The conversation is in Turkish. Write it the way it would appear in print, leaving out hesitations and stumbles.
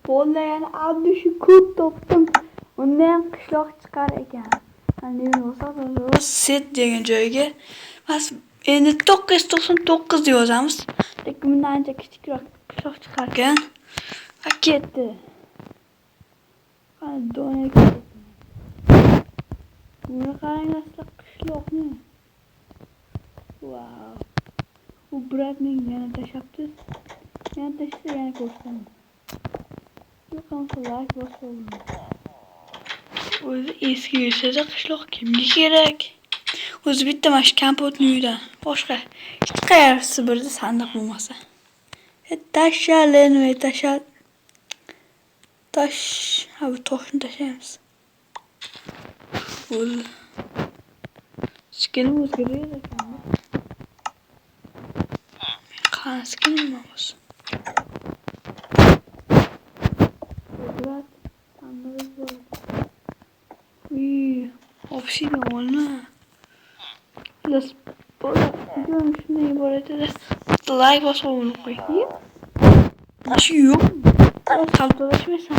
Vallahi yani abi şu kurt toptum. Ondan qishloq chiqar ekan. Hani olsa set degan joyga. Bas endi 999 yozamiz. Lekin bundan ancha kichikroq qishloq chiqar ekan. Ha ketdi. Qani do'na ketdi. Buni qaranglar qishloqni. Wow. Bu bratning yana tashabdi. Yana tashsa yana ko'rsataman. Yo'q hamsa like bosoldim. O'zi eski yursa qishloq kimga kerak? O'zi bitta mana shu kompotni uydan. Boshqa hech qayerda Sibirda sandiq bo'lmasa. Tashalin va tashal. Tash, ha bu toshni tashlaymiz. Bo'l. Skinim o'zgaradi ekan. Qani skinim bo'lsa. Brat, sandiq bor. Obsidian olma. Las videonun şuna ibaret eder. Like basmayı unutmayın. Şu yok. Tam dolaşmıyorsan